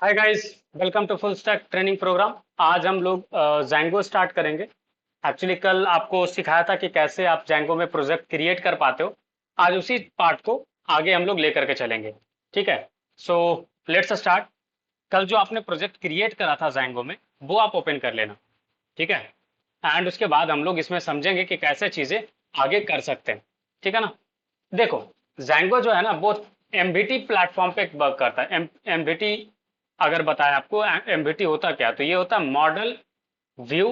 Hi guys, welcome to full stack training programme. आज हम लोग जैंगो स्टार्ट करेंगे। एक्चुअली कल आपको सिखाया था कि कैसे आप जैंगो में प्रोजेक्ट क्रिएट कर पाते हो। आज उसी पार्ट को आगे हम लोग लेकर के चलेंगे। ठीक है, सो लेट्स स्टार्ट। कल जो आपने प्रोजेक्ट क्रिएट करा था जैंगो में, वो आप ओपन कर लेना। ठीक है, एंड उसके बाद हम लोग इसमें समझेंगे कि कैसे चीज़ें आगे कर सकते हैं। ठीक है ना। देखो, जैंगो जो है ना वो एमवीटी प्लेटफॉर्म पे वर्क करता है। एमवीटी अगर बताया आपको, एमवीटी होता क्या, तो ये होता है मॉडल व्यू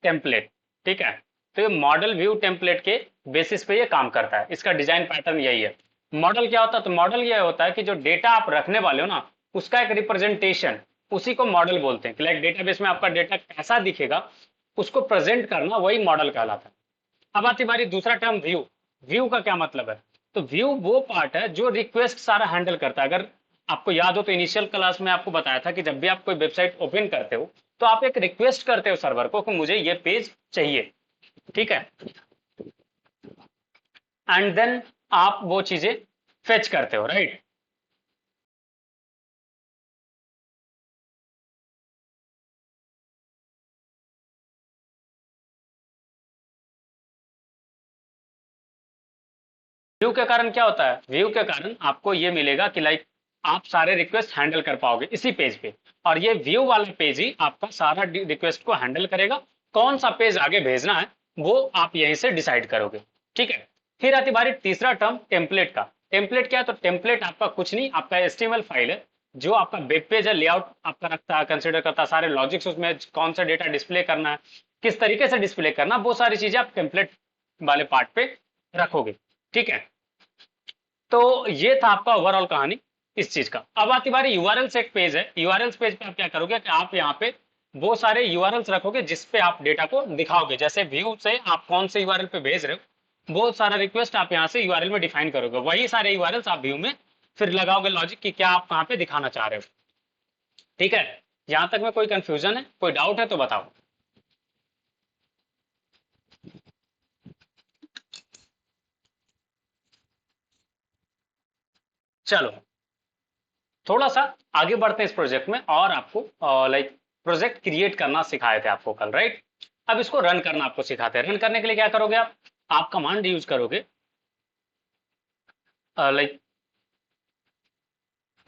टेम्पलेट। ठीक है, तो ये मॉडल व्यू टेम्पलेट के बेसिस पे ये काम करता है। इसका डिजाइन पैटर्न यही है। मॉडल क्या होता है, तो मॉडल ये होता है कि जो डेटा आप रखने वाले हो ना, उसका एक रिप्रेजेंटेशन, उसी को मॉडल बोलते हैं। लाइक डेटाबेस में आपका डेटा कैसा दिखेगा, उसको प्रेजेंट करना, वही मॉडल कहलाता है। अब आती बारी दूसरा टर्म व्यू। व्यू का क्या मतलब है, तो व्यू वो पार्ट है जो रिक्वेस्ट सारा हैंडल करता है। अगर आपको याद हो तो इनिशियल क्लास में आपको बताया था कि जब भी आप कोई वेबसाइट ओपन करते हो तो आप एक रिक्वेस्ट करते हो सर्वर को कि मुझे ये पेज चाहिए। ठीक है, एंड देन आप वो चीजें फेच करते हो, राइट। व्यू के कारण क्या होता है, व्यू के कारण आपको ये मिलेगा कि लाइक आप सारे रिक्वेस्ट हैंडल कर पाओगे इसी पेज पे। और ये व्यू वाला पेज ही आपका सारा रिक्वेस्ट को हैंडल करेगा। कौन सा पेज आगे भेजना है वो आप यहीं से डिसाइड करोगे। ठीक है, फिर आती बारी तीसरा टर्म टेम्पलेट का। टेम्पलेट क्या है, तो टेम्पलेट आपका कुछ नहीं, आपका एचटीएमएल फाइल है जो आपका वेब पेज है, लेआउट आपका रखता है, कंसिडर करता है सारे लॉजिक्स, उसमें कौन सा डेटा डिस्प्ले करना है, किस तरीके से डिस्प्ले करना, वो सारी चीजें आप टेम्पलेट वाले पार्ट पे रखोगे। ठीक है, तो ये था आपका ओवरऑल कहानी इस चीज का। अब आती बारी यूआरएल्स। एक पेज है, यूआरएल्स पेज पे आप क्या करोगे कि आप यहाँ पे वो सारे यूआरएल्स रखोगे जिस पे आप डेटा को दिखाओगे। जैसे व्यू से आप कौन से यूआरएल पे भेज रहे हो, वो सारा रिक्वेस्ट आप यहाँ से यूआरएल में डिफाइन करोगे। वही सारे यूआरएल्स आप व्यू में फिर लगाओगे लॉजिक कि क्या आप कहाँ पे दिखाना चाह रहे हो। ठीक है, यहां तक में कोई कंफ्यूजन है, कोई डाउट है तो बताओ। चलो, थोड़ा सा आगे बढ़ते हैं इस प्रोजेक्ट में, और आपको लाइक प्रोजेक्ट क्रिएट करना सिखाए थे आपको कल, राइट। अब इसको रन करना आपको सिखाते हैं। रन करने के लिए क्या करोगे आप कमांड यूज करोगे, like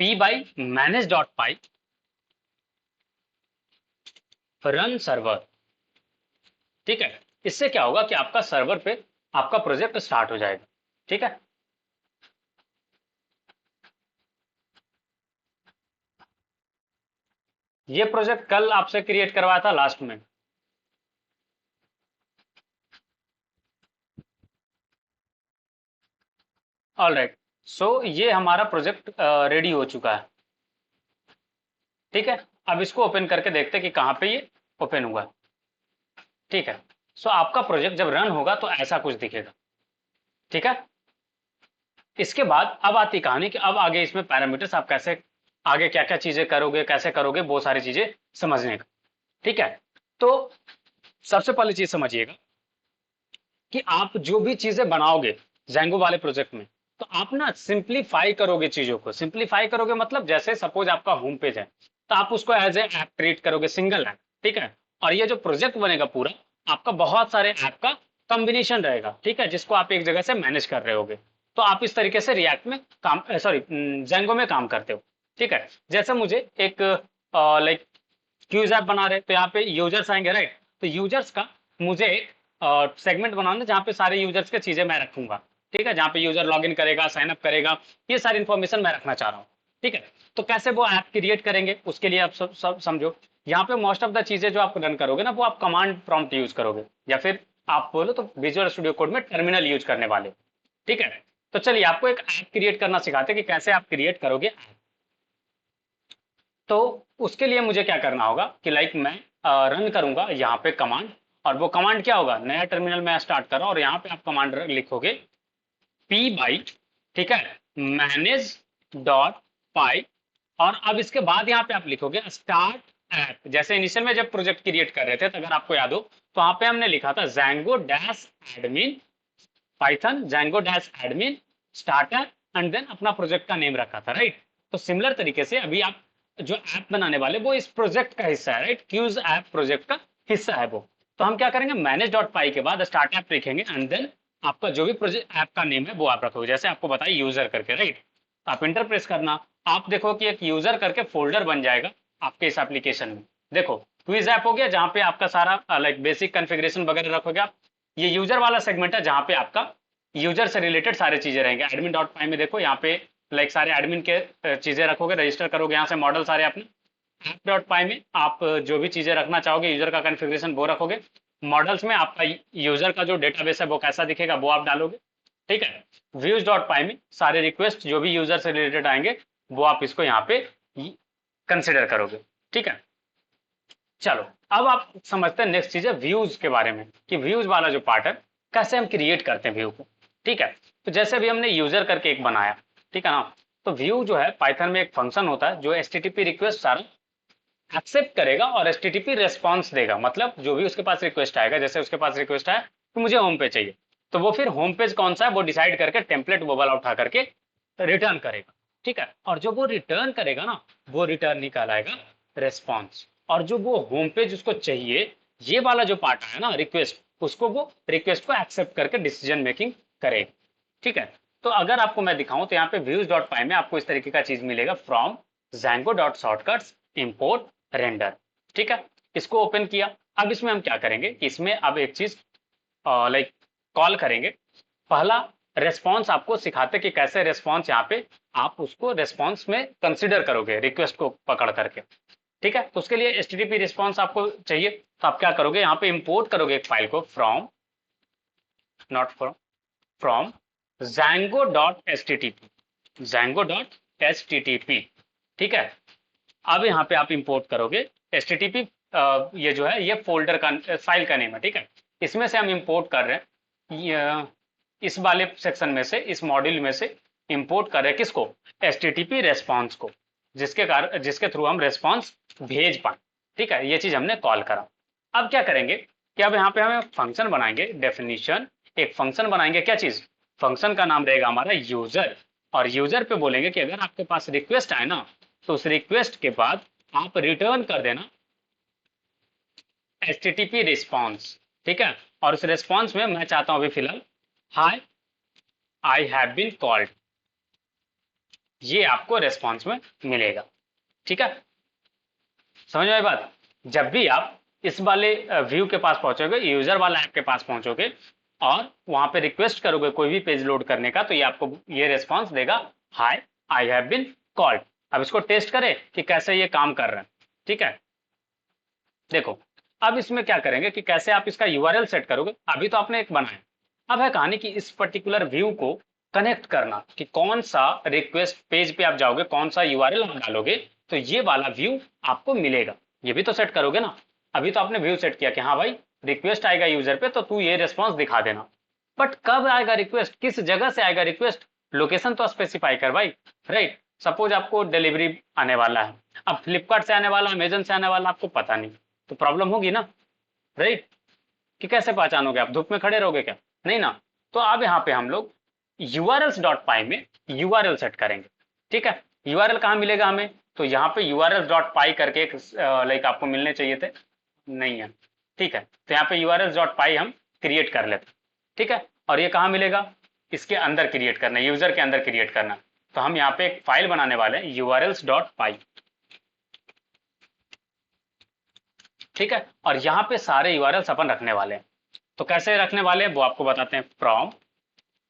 P by manage dot pi run server. ठीक है, इससे क्या होगा कि आपका सर्वर पे आपका प्रोजेक्ट स्टार्ट हो जाएगा। ठीक है, ये प्रोजेक्ट कल आपसे क्रिएट करवाया था लास्ट में। ऑल राइट, सो ये हमारा प्रोजेक्ट रेडी हो चुका है। ठीक है, अब इसको ओपन करके देखते हैं कि कहाँ पे ये ओपन हुआ है। ठीक है, सो आपका प्रोजेक्ट जब रन होगा तो ऐसा कुछ दिखेगा। ठीक है, इसके बाद अब आती कहानी कि अब आगे इसमें पैरामीटर्स आप कैसे आगे क्या क्या चीजें करोगे, कैसे करोगे, वो सारी चीजें समझने का। ठीक है, तो सबसे पहली चीज समझिएगा कि आप जो भी चीजें बनाओगे जैंगो वाले प्रोजेक्ट में, तो आप ना सिंप्लीफाई करोगे चीजों को। सिंप्लीफाई करोगे मतलब जैसे सपोज आपका होम पेज है, तो आप उसको एज ए ऐप ट्रीट करोगे, सिंगल ऐप। ठीक है, और ये जो प्रोजेक्ट बनेगा पूरा, आपका बहुत सारे ऐप का कॉम्बिनेशन रहेगा। ठीक है, जिसको आप एक जगह से मैनेज कर रहे होगे। तो आप इस तरीके से रिएक्ट में काम, सॉरी, जैंगो में काम करते हो। ठीक है, जैसे मुझे एक लाइक क्यूज ऐप बना रहे, तो यहाँ पे यूजर्स आएंगे, राइट। तो यूजर्स का मुझे एक सेगमेंट बनाना है जहाँ पे सारे यूजर्स के चीजें मैं रखूंगा। ठीक है, जहाँ पे यूजर लॉग इन करेगा, साइन अप करेगा, ये सारी इन्फॉर्मेशन मैं रखना चाह रहा हूँ। ठीक है, तो कैसे वो ऐप क्रिएट करेंगे उसके लिए आप सब समझो। यहाँ पे मोस्ट ऑफ द चीजें जो आप रन करोगे ना, वो आप कमांड प्रॉम्प्ट यूज करोगे, या फिर आप बोलो तो विजुअल स्टूडियो कोड में टर्मिनल यूज करने वाले। ठीक है, तो चलिए आपको एक ऐप क्रिएट करना सिखाते हैं कि कैसे आप क्रिएट करोगे। तो उसके लिए मुझे क्या करना होगा कि लाइक मैं रन करूंगा यहाँ पे कमांड। और वो कमांड क्या होगा, नया टर्मिनल में स्टार्ट कर रहा हूं और यहाँ पे आप कमांड लिखोगे पी बाई, ठीक है, मैनेज डॉट पाई। और अब इसके बाद यहाँ पे आप लिखोगे स्टार्ट ऐप। जैसे इनिशियल में जब प्रोजेक्ट क्रिएट कर रहे थे, तो अगर आपको याद हो तो वहां पे हमने लिखा था Django dash admin Python Django dash admin starter, and then अपना प्रोजेक्ट का नेम रखा था, राइट। तो सिमिलर तरीके से अभी आप जो ऐप बनाने वाले वो इस प्रोजेक्ट का हिस्सा है, राइट, क्यूज ऐप प्रोजेक्ट का हिस्सा है वो। तो हम क्या करेंगे, मैनेज डॉट पाई के बाद स्टार्ट ऐप लिखेंगे एंड देन आपका जो भी प्रोजेक्ट ऐप का नेम है वो आप रखोगे, जैसे आपको बताइए यूजर करके, राइट। आप इंटर प्रेस करना, आप देखो कि एक यूजर करके फोल्डर बन जाएगा आपके इस एप्लीकेशन में। देखो क्विज ऐप हो गया जहाँ पे आपका सारा लाइक बेसिक कॉन्फ़िगरेशन वगैरह रखोगे आप। ये यूजर वाला सेगमेंट है जहाँ पे आपका यूजर से रिलेटेड सारी चीजें रहेंगे। एडमिन डॉट पाई में देखो यहाँ पे लाइक सारे एडमिन के चीजें रखोगे, रजिस्टर करोगे यहाँ से मॉडल सारे अपने। ऐप डॉट पाई में आप जो भी चीजें रखना चाहोगे यूजर का कॉन्फ़िगरेशन वो रखोगे। मॉडल्स में आपका यूजर का जो डेटाबेस है वो कैसा दिखेगा वो आप डालोगे, ठीक है। व्यूज डॉट पाई में सारे रिक्वेस्ट जो भी यूजर से रिलेटेड आएंगे वो आप इसको यहाँ पे कंसिडर करोगे, ठीक है। चलो अब आप समझते हैं नेक्स्ट चीज है व्यूज के बारे में, कि व्यूज वाला जो पार्ट है कैसे हम क्रिएट करते हैं व्यू को, ठीक है। तो जैसे भी हमने यूजर करके एक बनाया, ठीक है ना। तो व्यू जो है पाइथन में एक फंक्शन होता है जो एचटीटीपी रिक्वेस्ट सारा एक्सेप्ट करेगा और एचटीटीपी रेस्पॉन्स देगा। मतलब जो भी उसके पास रिक्वेस्ट आएगा, जैसे उसके पास रिक्वेस्ट आया कि मुझे होम पेज चाहिए, तो वो फिर होम पेज कौन सा है वो डिसाइड करके टेम्पलेट वो वाला उठा करके रिटर्न करेगा, ठीक है। और जो वो रिटर्न करेगा ना वो रिटर्न निकालाएगा रेस्पॉन्स। और जो वो होम पेज उसको चाहिए, ये वाला जो पार्ट है ना रिक्वेस्ट, उसको वो रिक्वेस्ट को एक्सेप्ट करके डिसीजन मेकिंग करेगा, ठीक है। तो अगर आपको मैं दिखाऊं तो यहाँ पे व्यूज डॉट पाई में आपको इस तरीके का चीज मिलेगा, from Django dot shortcuts import render, ठीक है। इसको ओपन किया। अब इसमें हम क्या करेंगे कि इसमें अब एक चीज लाइक कॉल करेंगे। पहला रेस्पॉन्स आपको सिखाते कि कैसे रेस्पॉन्स यहाँ पे आप उसको रेस्पॉन्स में कंसिडर करोगे रिक्वेस्ट को पकड़ करके, ठीक है। तो उसके लिए एचटीटीपी रिस्पॉन्स आपको चाहिए, तो आप क्या करोगे यहाँ पे इंपोर्ट करोगे एक फाइल को, from not from from Django.http, Django.http, ठीक है। अब यहाँ पे आप इंपोर्ट करोगे http, ये जो है ये फोल्डर का फाइल का नेम है, ठीक है। इसमें से हम इंपोर्ट कर रहे हैं इस वाले सेक्शन में से, इस मॉड्यूल में से इंपोर्ट कर रहे हैं किसको, http रेस्पॉन्स को, जिसके थ्रू हम रेस्पॉन्स भेज पाए, ठीक है। ये चीज हमने कॉल करा। अब क्या करेंगे कि अब यहाँ पे हमें फंक्शन बनाएंगे, डेफिनेशन एक फंक्शन बनाएंगे, क्या चीज, फंक्शन का नाम रहेगा हमारा यूजर। और यूजर पे बोलेंगे कि अगर आपके पास रिक्वेस्ट आए ना तो उस रिक्वेस्ट के बाद आप रिटर्न कर देना एचटीटीपी रिस्पॉन्स, ठीक है। और उस रिस्पॉन्स में मैं चाहता हूं अभी फिलहाल हाय आई हैव बीन कॉल्ड, ये आपको रिस्पॉन्स में मिलेगा, ठीक है। समझ में आई बात। जब भी आप इस वाले व्यू के पास पहुंचोगे, यूजर वाला ऐप के पास पहुंचोगे और वहां पे रिक्वेस्ट करोगे कोई भी पेज लोड करने का, तो ये आपको ये रिस्पॉन्स देगा, हाय आई हैव बीन कॉल्ड। अब इसको टेस्ट करें कि कैसे ये काम कर रहा है, ठीक है। देखो अब इसमें क्या करेंगे कि कैसे आप इसका यूआरएल सेट करोगे। अभी तो आपने एक बनाया, अब है कहानी कि इस पर्टिकुलर व्यू को कनेक्ट करना, कि कौन सा रिक्वेस्ट पेज पे आप जाओगे, कौन सा यूआरएल आप डालोगे तो ये वाला व्यू आपको मिलेगा। ये भी तो सेट करोगे ना। अभी तो आपने व्यू सेट किया कि हाँ भाई रिक्वेस्ट आएगा यूजर पे तो तू ये रिस्पॉन्स दिखा देना, बट कब आएगा रिक्वेस्ट, किस जगह से आएगा रिक्वेस्ट, लोकेशन तो स्पेसिफाई कर भाई, राइट। सपोज आपको डिलीवरी आने वाला है, अब फ्लिपकार्ट से आने वाला, अमेजन से आने वाला, आपको पता नहीं, तो प्रॉब्लम होगी ना, राइट। कि कैसे पहचानोगे, आप धूप में खड़े रहोगे क्या, नहीं ना। तो अब यहाँ पे हम लोग urls डॉट पाई में यूआरएल सेट करेंगे, ठीक है। यूआरएल कहाँ मिलेगा हमें, तो यहाँ पे urls डॉट पाई करके एक लाइक आपको मिलने चाहिए थे, नहीं है, ठीक है। तो यहाँ पे urls डॉट पाई हम क्रिएट कर लेते, ठीक है। और ये कहाँ मिलेगा, इसके अंदर क्रिएट करना, यूजर के अंदर क्रिएट करना। तो हम यहाँ पे एक फाइल बनाने वाले हैं urls डॉट पाई, ठीक है। और यहाँ पे सारे यूआरएल्स अपन रखने वाले हैं। तो कैसे रखने वाले हैं वो आपको बताते हैं। फ्रॉम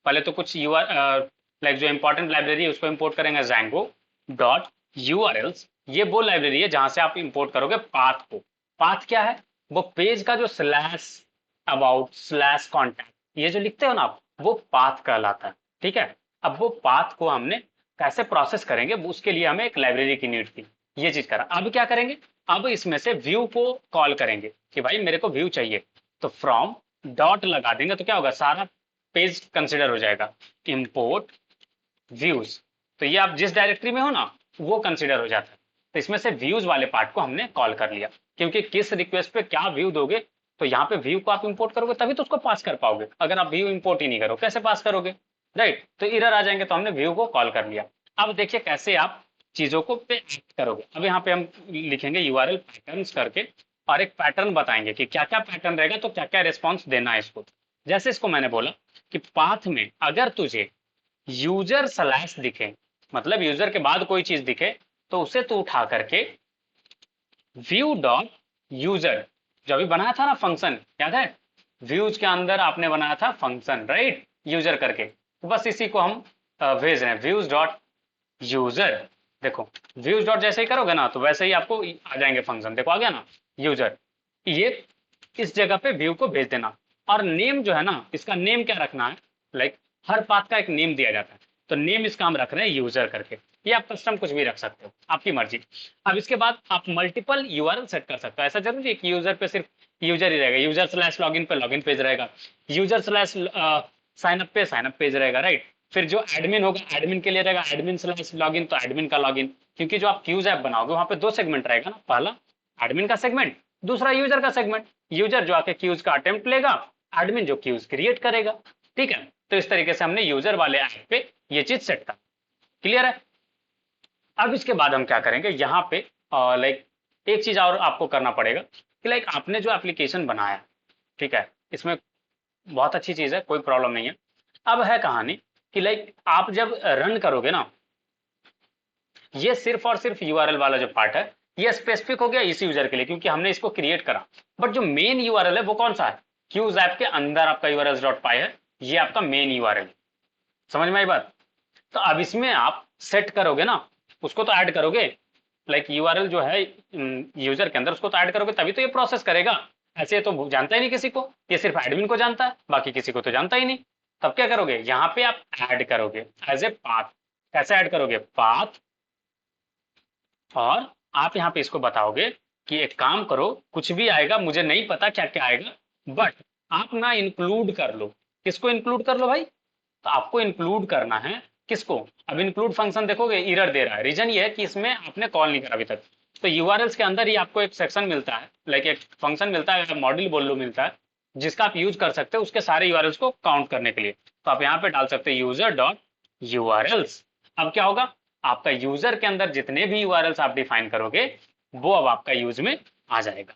पहले तो कुछ लाइक जो इंपॉर्टेंट लाइब्रेरी है उसको इंपोर्ट करेंगे, Django डॉट यूआरएल्स, ये वो लाइब्रेरी है जहां से आप इंपोर्ट करोगे पाथ को। पाथ क्या है, वो पेज का जो स्लैश अबाउट स्लैश कॉन्टैक्ट ये जो लिखते हो ना आप, वो पाथ कहलाता है, ठीक है। अब वो पाथ को हमने कैसे प्रोसेस करेंगे उसके लिए हमें एक लाइब्रेरी की नीड थी, ये चीज करा। अब क्या करेंगे, अब इसमें से व्यू को कॉल करेंगे कि भाई मेरे को व्यू चाहिए, तो फ्रॉम डॉट लगा देंगे तो क्या होगा, सारा पेज कंसिडर हो जाएगा, इंपोर्ट व्यूज। तो ये आप जिस डायरेक्टरी में हो ना वो कंसिडर हो जाता है। तो इसमें से व्यूज वाले पार्ट को हमने कॉल कर लिया, क्योंकि किस रिक्वेस्ट पे क्या व्यू दोगे, तो यहाँ पे व्यू को आप इंपोर्ट करोगे तभी तो उसको पास कर पाओगे। अगर आप व्यू इंपोर्ट ही नहीं करो कैसे पास करोगे, राइट। तो एरर आ जाएंगे, तो हमने व्यू को कॉल कर लिया। अब देखिए कैसे आप चीजों को पे एक्ट करोगे। अब यहाँ पे हम लिखेंगे यूआरएल पैटर्न्स करके, और एक पैटर्न बताएंगे कि क्या क्या पैटर्न रहेगा, तो क्या क्या रिस्पॉन्स देना है इसको। जैसे इसको मैंने बोला कि पाथ में अगर तुझे यूजर स्लैश दिखे, मतलब यूजर के बाद कोई चीज दिखे, तो उसे तू उठा करके व्यू डॉट यूजर, जो अभी बनाया था ना फंक्शन, याद है, व्यूज के अंदर आपने बनाया था फंक्शन, राइट, यूजर करके, तो बस इसी को हम भेज रहे हैं, व्यूज डॉट यूजर। देखो व्यूज डॉट जैसे ही करोगे ना, तो वैसे ही आपको आ जाएंगे फंक्शन, देखो आ गया ना यूजर। ये इस जगह पे व्यू को भेज देना, और नेम जो है ना, इसका नेम क्या रखना है, लाइक हर पाथ का एक नेम दिया जाता है, तो नेम इसका हम रख रहे हैं यूजर करके। ये आप कस्टम कुछ भी रख सकते हो, आपकी मर्जी। अब इसके बाद आप मल्टीपल यूआरएल सेट कर सकते हो, ऐसा जरूरी है कि यूजर पे सिर्फ यूजर ही रहेगा, यूजर स्लैश लॉगिन पे लॉगिन पेज रहेगा, यूजर स्लैश साइन अप पे साइन अप पेज रहेगा, राइट। फिर जो एडमिन होगा एडमिन के लिए रहेगा एडमिन स्लैश लॉगिन, तो एडमिन का लॉगिन, क्योंकि जो आप क्यूज ऐप बनाओगे वहां पे दो सेगमेंट रहेगा ना, पहला एडमिन का सेगमेंट, दूसरा यूजर का सेगमेंट। यूजर जो आके क्यूज का अटेम्प्ट लेगा, एडमिन जो क्यूज क्रिएट करेगा, ठीक है। तो इस तरीके से हमने यूजर वाले ऐप पे ये चीज सेट कर, क्लियर है। अब इसके बाद हम क्या करेंगे यहाँ पे, लाइक एक चीज और आपको करना पड़ेगा कि लाइक आपने जो एप्लीकेशन बनाया, ठीक है, इसमें बहुत अच्छी चीज है, कोई प्रॉब्लम नहीं है। अब है कहानी कि लाइक आप जब रन करोगे ना, ये सिर्फ और सिर्फ यूआरएल वाला जो पार्ट है, ये स्पेसिफिक हो गया इस यूजर के लिए क्योंकि हमने इसको क्रिएट करा। बट जो मेन यूआरएल है वो कौन सा है, क्यूज ऐप के अंदर आपका यूआरएल डॉट पाई है, ये आपका मेन यूआरएल। समझ में आई बात। तो अब इसमें आप सेट करोगे ना, उसको तो ऐड करोगे, लाइक यूआरएल जो है यूजर के अंदर, उसको तो ऐड करोगे तभी तो ये प्रोसेस करेगा। ऐसे तो जानता ही नहीं किसी को, ये सिर्फ एडमिन को जानता है, बाकी किसी को तो जानता ही नहीं। तब क्या करोगे, यहाँ पे आप ऐड करोगे एज ए पाथ। कैसे ऐड करोगे, पाथ, और आप यहाँ पे इसको बताओगे कि एक काम करो, कुछ भी आएगा मुझे नहीं पता क्या क्या आएगा, बट आप ना इंक्लूड कर लो। किसको इंक्लूड कर लो भाई, तो आपको इंक्लूड करना है किसको। अब इंक्लूड फंक्शन देखोगे एरर दे रहा है, रीजन ये है कि इसमें आपने कॉल नहीं करा अभी तक। तो यूआरएल्स के अंदर ही आपको एक सेक्शन मिलता है, लाइक एक फंक्शन मिलता है, मॉड्यूल बोल लो मिलता है, जिसका आप यूज कर सकते हो उसके सारे यूआरएल्स को काउंट करने के लिए। तो आप यहाँ पे डाल सकते हो यूजर डॉट यूआरएल्स। अब क्या होगा, आपका यूजर के अंदर जितने भी यूआरएल्स आप डिफाइन करोगे, वो अब आपका यूज में आ जाएगा।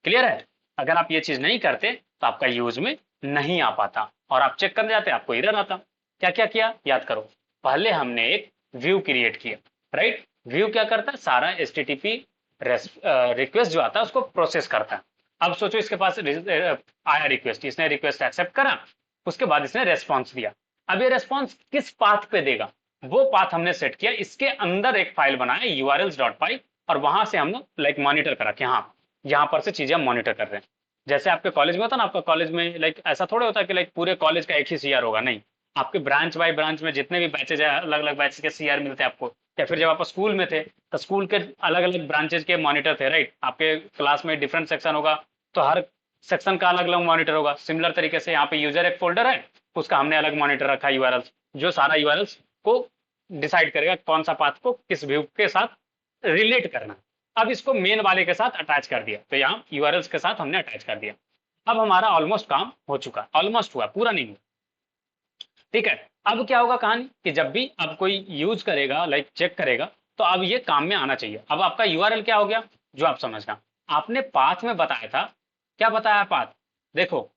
क्लियर है। अगर आप ये चीज नहीं करते तो आपका यूज में नहीं आ पाता, और आप चेक करने जाते आपको एरर आता। क्या क्या किया याद करो, पहले हमने एक व्यू क्रिएट किया, राइट। व्यू क्या करता है, सारा एचटीटीपी रिक्वेस्ट जो आता है उसको प्रोसेस करता है। अब सोचो इसके पास आया रिक्वेस्ट, इसने रिक्वेस्ट एक्सेप्ट करा, उसके बाद इसने रेस्पॉन्स दिया। अब ये रेस्पॉन्स किस पाथ पे देगा, वो पाथ हमने सेट किया, इसके अंदर एक फाइल बनाया यूआरएल्स डॉट पाई, और वहां से हम लाइक मॉनिटर करा कि हाँ यहाँ पर से चीजें हम मॉनिटर कर रहे हैं। जैसे आपके कॉलेज में होता है ना, आपका कॉलेज में लाइक ऐसा थोड़ा होता है कि लाइक पूरे कॉलेज का एक ही सीआर होगा, नहीं। आपके ब्रांच बाय ब्रांच में जितने भी बैचेज है, अलग अलग बैचेज के सीआर मिलते हैं आपको। या फिर जब आप स्कूल में थे तो स्कूल के अलग अलग ब्रांचेज के मॉनिटर थे, राइट। आपके क्लास में डिफरेंट सेक्शन होगा, तो हर सेक्शन का अलग अलग मॉनिटर होगा। सिमिलर तरीके से यहाँ पे यूजर एक फोल्डर है, उसका हमने अलग मॉनिटर रखा यूआरएल, जो सारा यूआरएल को डिसाइड करेगा कौन सा पाथ को किस व्यू के साथ रिलेट करना है। अब इसको मेन वाले के साथ अटैच कर दिया, तो यहाँ यूआरएल्स के साथ हमने अटैच कर दिया। अब हमारा ऑलमोस्ट काम हो चुका, ऑलमोस्ट हुआ, पूरा नहीं हुआ, ठीक है। अब क्या होगा कहानी कि जब भी अब कोई यूज करेगा, लाइक चेक करेगा, तो अब ये काम में आना चाहिए। अब आपका यूआरएल क्या हो गया, जो आप समझना, आपने पाथ में बताया था, क्या बताया पाथ, देखो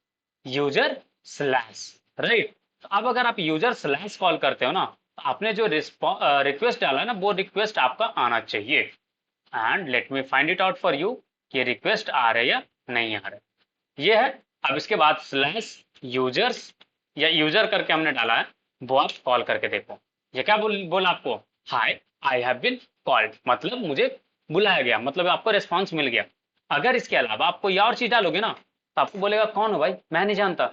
यूजर स्लैश, राइट। तो अब अगर आप यूजर स्लैश कॉल करते हो ना, तो आपने जो रिक्वेस्ट डाला है ना, वो रिक्वेस्ट आपका आना चाहिए। And let me find it out for you कि रिक्वेस्ट आ रहे या नहीं आ रहे, ये है। अब इसके बाद स्लैश यूजर्स या यूजर करके हमने डाला है, वो आप कॉल करके देखो। ये क्या बोला आपको, हाय आई हैव बीन कॉल्ड, मतलब मुझे बुलाया गया, मतलब आपको रिस्पॉन्स मिल गया। अगर इसके अलावा आप कोई और चीज डालोगे ना, तो आपको बोलेगा कौन हो भाई, मैं नहीं जानता।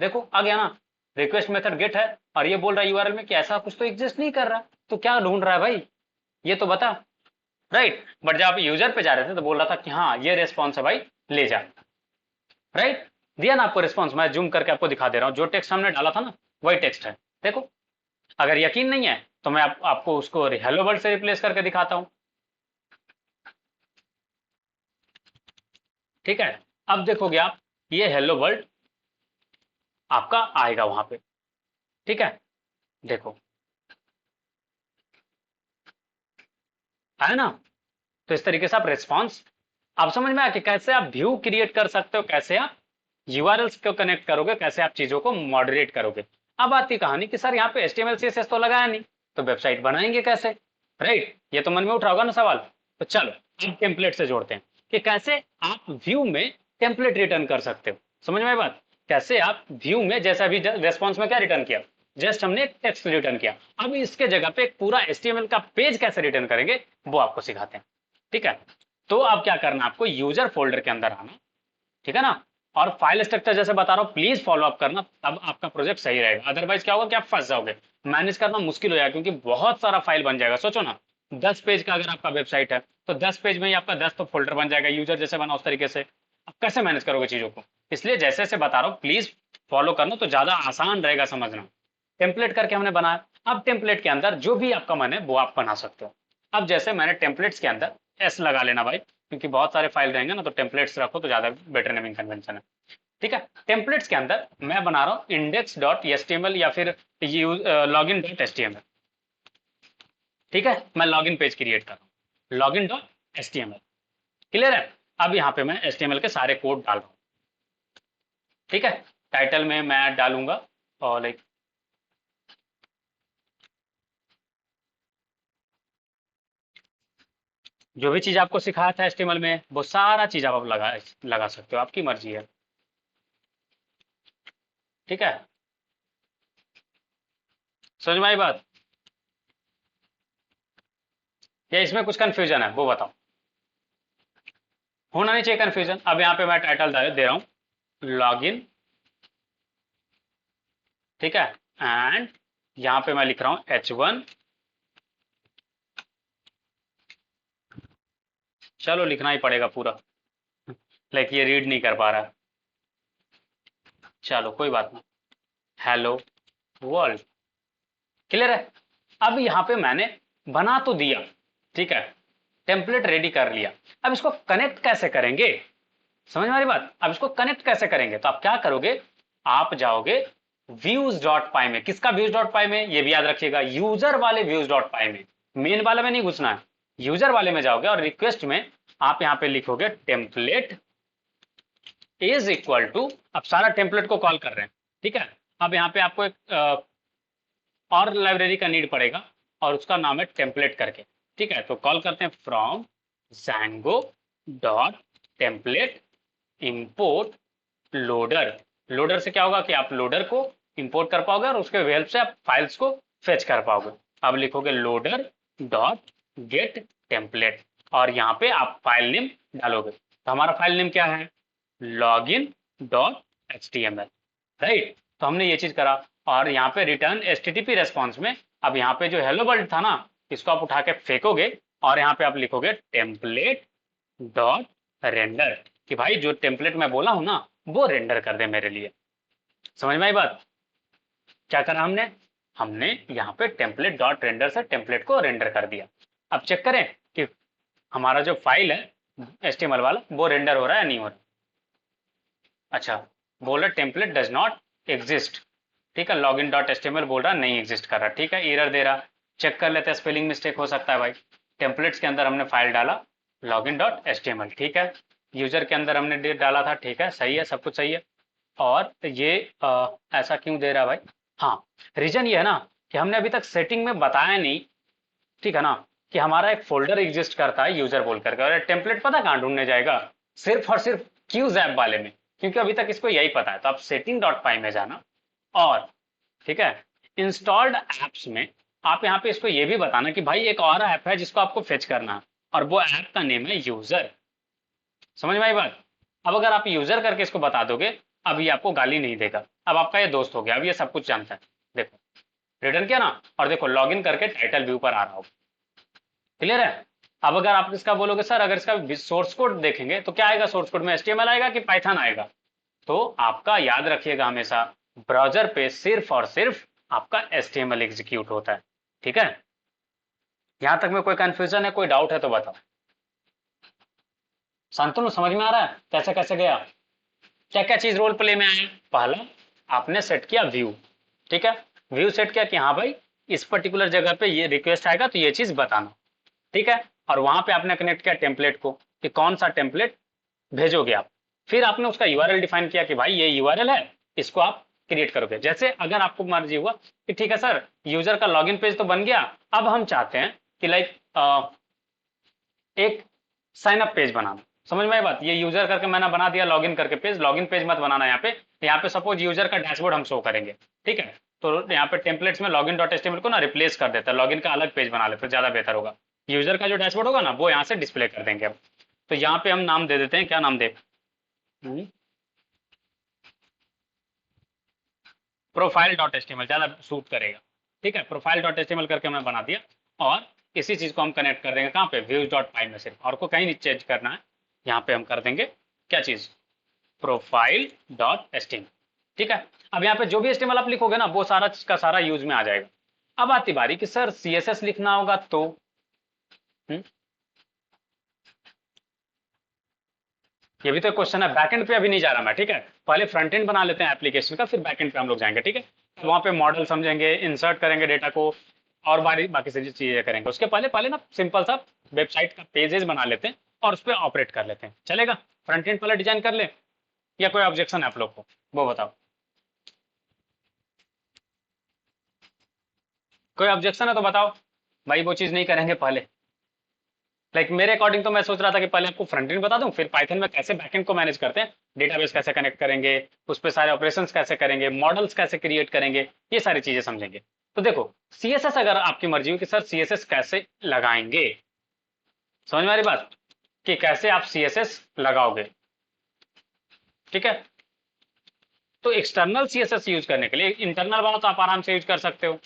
देखो आ गया ना, रिक्वेस्ट मेथड गेट है, और ये बोल रहा है यूआरएल में कि ऐसा कुछ तो एग्जिस्ट नहीं कर रहा, तो क्या ढूंढ रहा है भाई, ये तो बता, राइट। बट जब आप यूजर पे जा रहे थे तो बोल रहा था कि हाँ ये रेस्पॉन्स है भाई, ले जा, राइट। दिया ना आपको रिस्पॉन्स, मैं जूम करके आपको दिखा दे रहा हूँ, जो टेक्स्ट हमने डाला था ना वही टेक्स्ट है, देखो। अगर यकीन नहीं है तो मैं आपको उसको हेलो वर्ल्ड से रिप्लेस करके दिखाता हूँ, ठीक है। अब देखोगे आप, ये हेलो वर्ल्ड आपका आएगा वहां पे, ठीक है। देखो है ना। तो इस तरीके से आप रिस्पॉन्स, आप समझ में आया कि कैसे आप व्यू क्रिएट कर सकते हो, कैसे आप यूआरएल्स को कनेक्ट करोगे, कैसे आप चीजों को मॉडरेट करोगे। अब आती कहानी कि सर यहाँ पे HTML CSS तो लगाया नहीं, तो वेबसाइट बनाएंगे कैसे, राइट, ये तो मन में उठ रहा होगा ना सवाल। तो चलो अब टेम्पलेट से जोड़ते हैं कि कैसे आप व्यू में टेम्पलेट रिटर्न कर सकते हो। समझ में आई बात, कैसे आप व्यू में, जैसे अभी रेस्पॉन्स में क्या रिटर्न किया, जस्ट हमने एक टेक्स्ट रिटर्न किया, अब इसके जगह पे एक पूरा HTML का पेज कैसे रिटर्न करेंगे वो आपको सिखाते हैं। ठीक है, तो अब क्या करना, आपको यूजर फोल्डर के अंदर आना, ठीक है ना, और फाइल स्ट्रक्चर जैसे बता रहा हूं प्लीज फॉलो अप करना, तब आपका प्रोजेक्ट सही रहेगा, अदरवाइज क्या होगा कि आप फंस जाओगे, मैनेज करना मुश्किल हो जाएगा, क्योंकि बहुत सारा फाइल बन जाएगा। सोचो ना, 10 पेज का अगर आपका वेबसाइट है तो 10 पेज में ही आपका 10 तो फोल्डर बन जाएगा, यूजर जैसे बना उस तरीके से आप कैसे मैनेज करोगे चीजों को। इसलिए जैसे जैसे बता रहा हूँ प्लीज फॉलो करना, तो ज्यादा आसान रहेगा समझना। टेम्पलेट करके हमने बनाया, अब टेम्पलेट के अंदर जो भी आपका मन है वो आप बना सकते हो। अब जैसे मैंने टेम्पलेट्स के अंदर एस लगा लेना भाई, क्योंकि बहुत सारे फाइल रहेंगे ना, तो टेम्पलेट्स रखो तो ज्यादा बेटर नेमिंग कन्वेंशन है। ठीक है, टेम्पलेट्स के अंदर मैं बना रहा हूं index.html या फिर login.html। ठीक है, मैं लॉगिन पेज क्रिएट कर रहा हूँ, login.html। क्लियर है, अब यहाँ पे मैं HTML के सारे कोड डाल रहा हूँ। ठीक है, टाइटल में मैं डालूंगा और लाइक जो भी चीज आपको सिखाया था HTML में वो सारा चीज आप लगा लगा सकते हो, आपकी मर्जी है। ठीक है, समझ में आई बात, या इसमें कुछ कंफ्यूजन है वो बताओ, होना नहीं चाहिए कंफ्यूजन। अब यहाँ पे मैं टाइटल दे रहा हूँ लॉगिन, ठीक है, एंड यहाँ पे मैं लिख रहा हूँ H1, चलो लिखना ही पड़ेगा पूरा, लाइक ये रीड नहीं कर पा रहा, चलो कोई बात नहीं, हेलो वर्ल्ड। क्लियर है, अब यहाँ पे मैंने बना तो दिया, ठीक है, टेम्पलेट रेडी कर लिया, अब इसको कनेक्ट कैसे करेंगे, समझ में आ रही बात, अब इसको कनेक्ट कैसे करेंगे, तो आप क्या करोगे, आप जाओगे व्यूज डॉट पाई में, किसका व्यूज डॉट पाई में, ये भी याद रखिएगा, यूजर वाले व्यूज डॉट पाई में, मेन वाले में नहीं घुसना है, यूजर वाले में जाओगे और रिक्वेस्ट में आप यहाँ पे लिखोगे टेम्पलेट इज इक्वल टू, अब सारा टेम्पलेट को कॉल कर रहे हैं। ठीक है, अब यहाँ पे आपको एक और लाइब्रेरी का नीड पड़ेगा और उसका नाम है टेम्पलेट करके। ठीक है, तो कॉल करते हैं from Django dot template import loader. Loader से क्या होगा कि आप लोडर को इंपोर्ट कर पाओगे और उसके हेल्प से आप फाइल्स को फेच कर पाओगे। अब लिखोगे लोडर डॉट गेट टेम्पलेट और यहाँ पे आप फाइल नेम डालोगे, तो हमारा फाइल नेम क्या है, लॉगिन डॉट HTML, राइट। तो हमने ये चीज करा और यहाँ पे रिटर्न HTTP रेस्पॉन्स में, अब यहाँ पे जो हेलो वर्ल्ड था ना, इसको आप उठा के फेंकोगे और यहाँ पे आप लिखोगे टेम्पलेट डॉट रेंडर, कि भाई जो टेम्पलेट मैं बोला हूं ना वो रेंडर कर दे मेरे लिए। समझ में आई बात, क्या करा हमने, हमने यहाँ पे टेम्पलेट डॉट रेंडर से टेम्पलेट को रेंडर कर दिया। अब चेक करें कि हमारा जो फाइल है HTML वाला वो रेंडर हो रहा है या नहीं हो रहा। अच्छा, बोल रहा टेम्पलेट डज नॉट एग्जिस्ट, ठीक है, लॉगिन डॉट HTML बोल रहा नहीं एग्जिस्ट कर रहा, ठीक है, एरर दे रहा, चेक कर लेते हैं, स्पेलिंग मिस्टेक हो सकता है भाई। टेम्पलेट्स के अंदर हमने फाइल डाला लॉगिन डॉट HTML, ठीक है, यूजर के अंदर हमने डेट डाला था, ठीक है, सही है, सब कुछ सही है। और ये ऐसा क्यों दे रहा है भाई, हाँ, रीजन ये है ना कि हमने अभी तक सेटिंग में बताया नहीं, ठीक है ना, कि हमारा एक फोल्डर एग्जिस्ट करता है यूजर बोल करके, और टेम्पलेट पता कहाँ ढूंढने जाएगा, सिर्फ और सिर्फ क्यूज ऐप वाले में, क्योंकि अभी तक इसको यही पता है। तो आप सेटिंग डॉट पाई में जाना और, ठीक है, इंस्टॉल्ड एप्स में आप यहाँ पे इसको ये भी बताना कि भाई एक और ऐप है जिसको आपको फेच करना है और वो ऐप का नेम है यूजर। समझ में आई बात, अब अगर आप यूजर करके इसको बता दोगे, अब ये आपको गाली नहीं देगा, अब आपका ये दोस्त हो गया, अब ये सब कुछ जानता है। देखो रिटर्न किया ना, और देखो लॉगिन करके टाइटल व्यू पर आ रहा हो, क्लियर है। अब अगर आप इसका बोलोगे सर अगर इसका सोर्स कोड देखेंगे तो क्या आएगा, सोर्स कोड में HTML आएगा कि पाइथन आएगा, तो आपका याद रखिएगा हमेशा ब्राउजर पे सिर्फ और सिर्फ आपका HTML एग्जीक्यूट होता है। ठीक है, यहां तक में कोई कंफ्यूजन है, कोई डाउट है तो बताओ। शांतनु समझ में आ रहा है कैसे कैसे गया, क्या क्या चीज रोल प्ले में आए, पहला आपने सेट किया व्यू, ठीक है, व्यू सेट किया कि हाँ भाई इस पर्टिकुलर जगह पे ये रिक्वेस्ट आएगा तो ये चीज बताना, ठीक है, और वहां पे आपने कनेक्ट किया टेम्पलेट को कि कौन सा टेम्पलेट भेजोगे आप। फिर आपने उसका यूआरएल डिफाइन किया कि भाई ये यूआरएल है, इसको आप क्रिएट करोगे। जैसे अगर आपको मर्जी हुआ कि ठीक है सर, यूजर का लॉगिन पेज तो बन गया, अब हम चाहते हैं कि लाइक एक साइन अप पेज बनाना। समझ में आई बात? ये यूजर करके मैंने बना दिया लॉगिन करके पेज, लॉगिन पेज मत बनाना यहाँ पे सपोज यूजर का डैशबोर्ड हम शो करेंगे, ठीक है? तो यहाँ पे टेम्पलेट्स में लॉगिन डॉट एचटीएमएल को ना रिप्लेस कर देता है, लॉगिन का अलग पेज बना लेते, ज्यादा बेहतर होगा। यूजर का जो डैशबोर्ड होगा ना वो यहाँ से डिस्प्ले कर देंगे अब। तो यहाँ पे हम नाम दे देते हैं, क्या नाम दे, प्रोफाइल डॉट एचटीएमएल ज्यादा सूट करेगा। ठीक है, प्रोफाइल डॉट एचटीएमएल करके हमने बना दिया, और इसी चीज को हम कनेक्ट कर देंगे कहाँ पे, व्यूज डॉट पाई में सिर्फ, और को कहीं नहीं चेंज करना है। यहाँ पे हम कर देंगे क्या चीज, प्रोफाइल डॉट एचटीएमएल। ठीक है, अब यहाँ पे जो भी एचटीएमएल आप लिखोगे ना वो सारा का सारा यूज में आ जाएगा। अब आती बारी कि सर सीएसएस लिखना होगा तो हम्म, ये भी तो क्वेश्चन है। बैकएंड पे अभी नहीं जा रहा मैं, ठीक है? पहले फ्रंट एंड बना लेते हैं एप्लीकेशन का, फिर बैकएंड पे हम लोग जाएंगे, ठीक है? वहां पे मॉडल समझेंगे, इंसर्ट करेंगे डेटा को, और बाकी बाकी सारी चीजें करेंगे। उसके पहले पहले ना सिंपल सा वेबसाइट का पेजेस बना लेते हैं और उस पर ऑपरेट कर लेते हैं, चलेगा? फ्रंट एंड पहले डिजाइन कर ले, या कोई ऑब्जेक्शन है आप लोग को, वो बताओ। कोई ऑब्जेक्शन है तो बताओ भाई, वो चीज नहीं करेंगे पहले। लाइक मेरे अकॉर्डिंग तो मैं सोच रहा था कि पहले आपको फ्रंट एंड बता दूं, फिर पाइथन में कैसे बैकएंड को मैनेज करते हैं, डेटाबेस कैसे कनेक्ट करेंगे, उस पर सारे ऑपरेशंस कैसे करेंगे, मॉडल्स कैसे क्रिएट करेंगे, ये सारी चीजें समझेंगे। तो देखो, सीएसएस अगर आपकी मर्जी हो कि सर सीएसएस कैसे लगाएंगे, समझ में आ रही बात कि कैसे आप सीएसएस लगाओगे? ठीक है, तो एक्सटर्नल सीएसएस यूज करने के लिए इंटरनल वाला तो आप आराम से यूज कर सकते हो,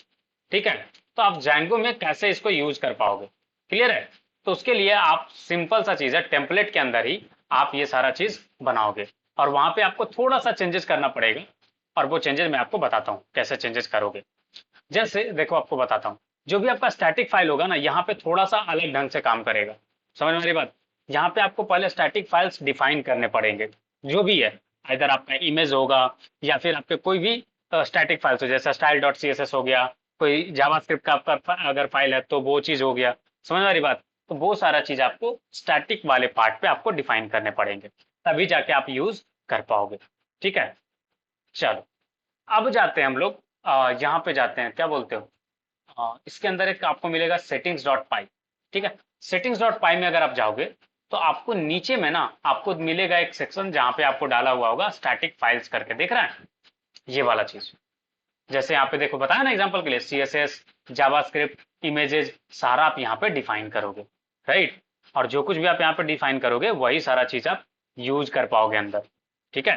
ठीक है? तो आप जैंगो में कैसे इसको यूज कर पाओगे, क्लियर है? तो उसके लिए आप सिंपल सा चीज है, टेम्पलेट के अंदर ही आप ये सारा चीज बनाओगे, और वहां पे आपको थोड़ा सा चेंजेस करना पड़ेगा, और वो चेंजेस मैं आपको बताता हूँ कैसे चेंजेस करोगे। जैसे देखो, आपको बताता हूँ, जो भी आपका स्टैटिक फाइल होगा ना, यहाँ पे थोड़ा सा अलग ढंग से काम करेगा। समझ में आ रही बात? यहाँ पे आपको पहले स्टैटिक फाइल्स डिफाइन करने पड़ेंगे, जो भी है, इधर आपका इमेज होगा या फिर आपके कोई भी स्टैटिक फाइल्स हो, जैसे style dot C S S हो गया, कोई जावास्क्रिप्ट का आपका अगर फाइल है तो वो चीज हो गया। समझ में आ रही बात? तो वो सारा चीज आपको स्टैटिक वाले पार्ट पे आपको डिफाइन करने पड़ेंगे, तभी जाके आप यूज कर पाओगे। ठीक है, चलो अब जाते हैं हम लोग, यहाँ पे जाते हैं, क्या बोलते हो, इसके अंदर एक आपको मिलेगा सेटिंग्स डॉट पाई। ठीक है, सेटिंग्स डॉट पाई में अगर आप जाओगे तो आपको नीचे में ना आपको मिलेगा एक सेक्शन जहां पे आपको डाला हुआ होगा स्टैटिक फाइल्स करके, देख रहा है ये वाला चीज? जैसे यहाँ पे देखो, बताया ना एग्जांपल के लिए, सीएसएस, जावास्क्रिप्ट, इमेजेस, सारा आप यहाँ पे डिफाइन करोगे, राइट? और जो कुछ भी आप यहाँ पे डिफाइन करोगे वही सारा चीज आप यूज कर पाओगे अंदर। ठीक है,